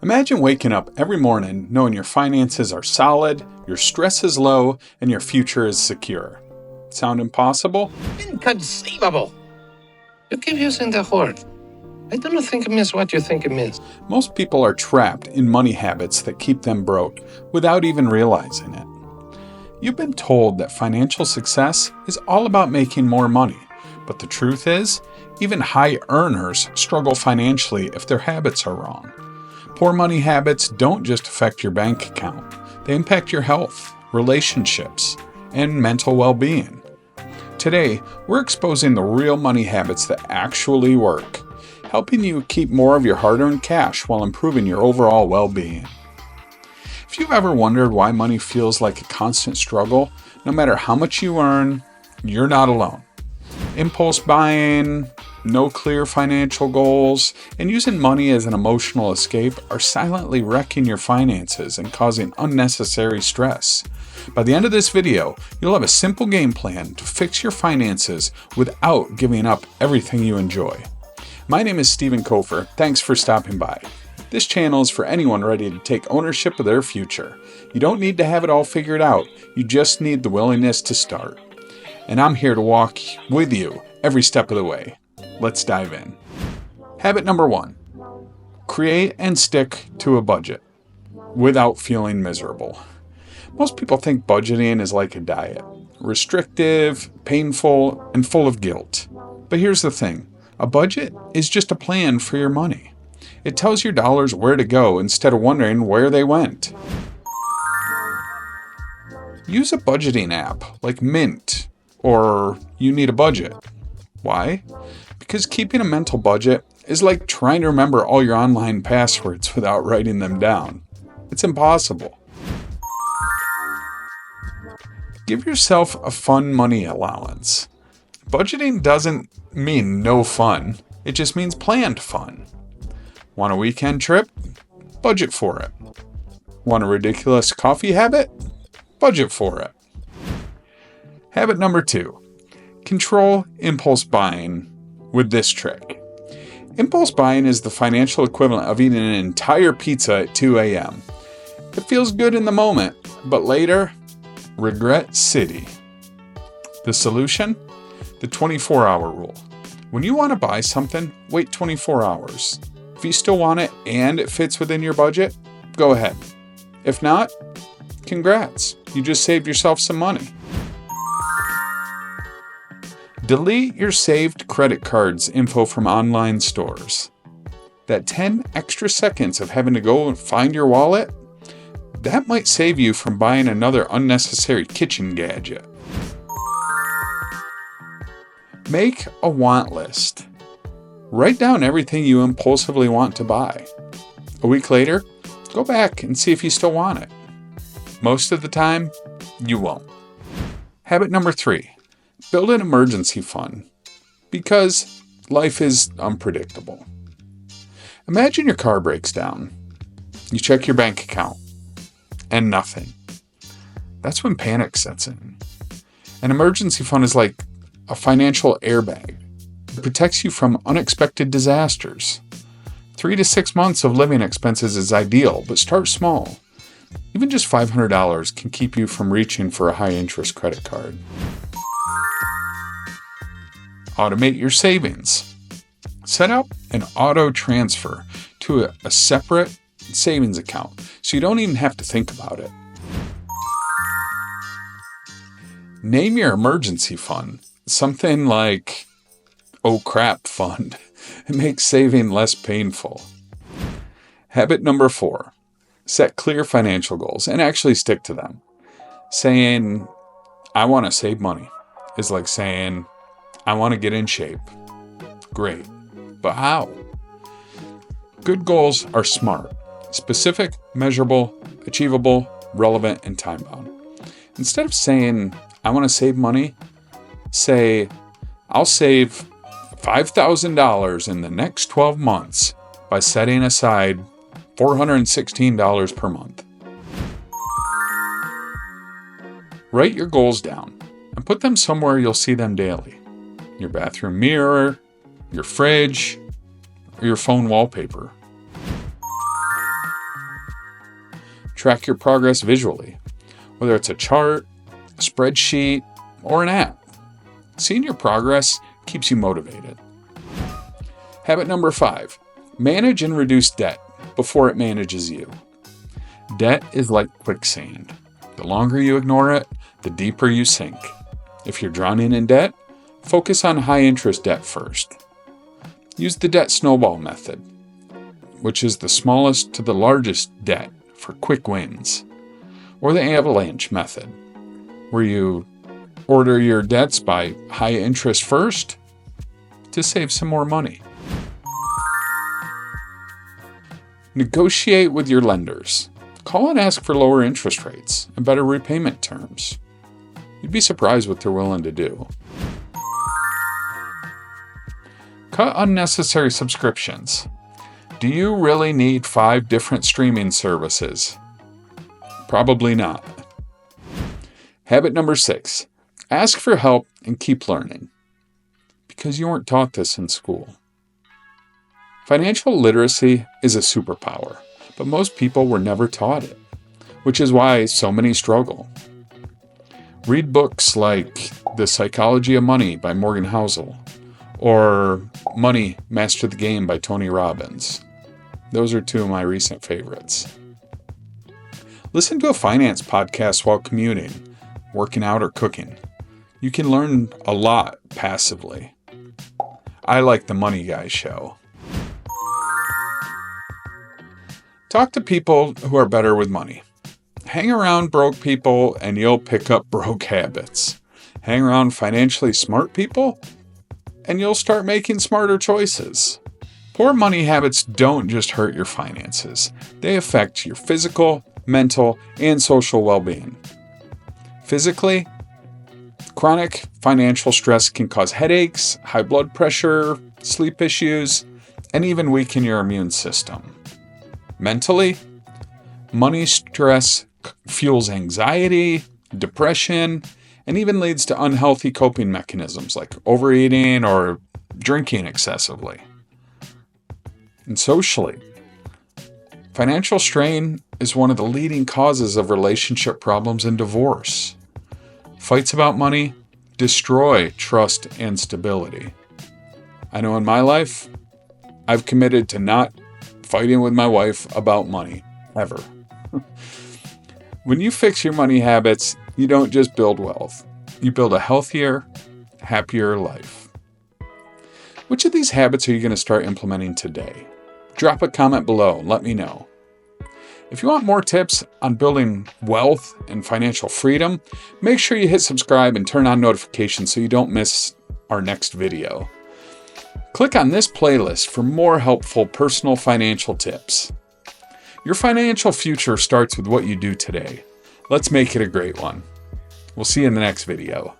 Imagine waking up every morning knowing your finances are solid, your stress is low, and your future is secure. Sound impossible? Inconceivable! You keep using the word. I do not think it means what you think it means. Most people are trapped in money habits that keep them broke without even realizing it. You've been told that financial success is all about making more money, but the truth is, even high earners struggle financially if their habits are wrong. Poor money habits don't just affect your bank account, they impact your health, relationships, and mental well-being. Today, we're exposing the real money habits that actually work, helping you keep more of your hard-earned cash while improving your overall well-being. If you've ever wondered why money feels like a constant struggle, no matter how much you earn, you're not alone. Impulse buying, no clear financial goals, and using money as an emotional escape are silently wrecking your finances and causing unnecessary stress. By the end of this video, you'll have a simple game plan to fix your finances without giving up everything you enjoy. My name is Stephen Kofer. Thanks for stopping by. This channel is for anyone ready to take ownership of their future. You don't need to have it all figured out. You just need the willingness to start. And I'm here to walk with you every step of the way. Let's dive in. Habit number 1. Create and stick to a budget without feeling miserable. Most people think budgeting is like a diet. Restrictive, painful, and full of guilt. But here's the thing. A budget is just a plan for your money. It tells your dollars where to go instead of wondering where they went. Use a budgeting app like Mint or You Need a Budget. Why? Because keeping a mental budget is like trying to remember all your online passwords without writing them down. It's impossible. Give yourself a fun money allowance. Budgeting doesn't mean no fun. It just means planned fun. Want a weekend trip? Budget for it. Want a ridiculous coffee habit? Budget for it. Habit number 2. Control impulse buying with this trick. Impulse buying is the financial equivalent of eating an entire pizza at 2 a.m. It feels good in the moment, but later, regret city. The solution? The 24-hour rule. When you want to buy something, wait 24 hours. If you still want it and it fits within your budget, go ahead. If not, congrats. You just saved yourself some money. Delete your saved credit cards info from online stores. That 10 extra seconds of having to go and find your wallet, that might save you from buying another unnecessary kitchen gadget. Make a want list. Write down everything you impulsively want to buy. A week later, go back and see if you still want it. Most of the time, you won't. Habit number 3. Build an emergency fund. Because life is unpredictable. Imagine your car breaks down. You check your bank account. And nothing. That's when panic sets in. An emergency fund is like a financial airbag. It protects you from unexpected disasters. 3 to 6 months of living expenses is ideal, but start small. Even just $500 can keep you from reaching for a high-interest credit card. Automate your savings. Set up an auto transfer to a separate savings account so you don't even have to think about it. Name your emergency fund something like "Oh crap fund." It makes saving less painful. Habit number 4. Set clear financial goals and actually stick to them. Saying, "I want to save money" is like saying, "I want to get in shape." Great, but how? Good goals are smart, specific, measurable, achievable, relevant, and time-bound. Instead of saying, "I want to save money," say, "I'll save $5,000 in the next 12 months by setting aside $416 per month." Write your goals down and put them somewhere you'll see them daily. Your bathroom mirror, your fridge, or your phone wallpaper. track your progress visually, whether it's a chart, a spreadsheet, or an app. Seeing your progress keeps you motivated. Habit number 5, manage and reduce debt before it manages you. Debt is like quicksand. The longer you ignore it, the deeper you sink. If you're drowning in debt, focus on high-interest debt first. Use the debt snowball method, which is the smallest to the largest debt for quick wins, or the avalanche method, where you order your debts by high interest first to save some more money. Negotiate with your lenders. Call and ask for lower interest rates and better repayment terms. You'd be surprised what they're willing to do. Cut unnecessary subscriptions. Do you really need 5 different streaming services? Probably not. Habit number 6, ask for help and keep learning. Because you weren't taught this in school. Financial literacy is a superpower, but most people were never taught it, which is why so many struggle. Read books like The Psychology of Money by Morgan Housel, or Money, Master the Game by Tony Robbins. Those are 2 of my recent favorites. Listen to a finance podcast while commuting, working out, or cooking. You can learn a lot passively. I like the Money Guy show. Talk to people who are better with money. Hang around broke people and you'll pick up broke habits. Hang around financially smart people and you'll start making smarter choices. Poor money habits don't just hurt your finances. They affect your physical, mental, and social well-being. Physically, chronic financial stress can cause headaches, high blood pressure, sleep issues, and even weaken your immune system. Mentally, money stress fuels anxiety, depression, and even leads to unhealthy coping mechanisms like overeating or drinking excessively. And socially, financial strain is one of the leading causes of relationship problems and divorce. Fights about money destroy trust and stability. I know in my life, I've committed to not fighting with my wife about money, ever. When you fix your money habits, you don't just build wealth. You build a healthier, happier life. Which of these habits are you going to start implementing today? Drop a comment below and let me know. If you want more tips on building wealth and financial freedom, make sure you hit subscribe and turn on notifications so you don't miss our next video. Click on this playlist for more helpful personal financial tips. Your financial future starts with what you do today. Let's make it a great one. We'll see you in the next video.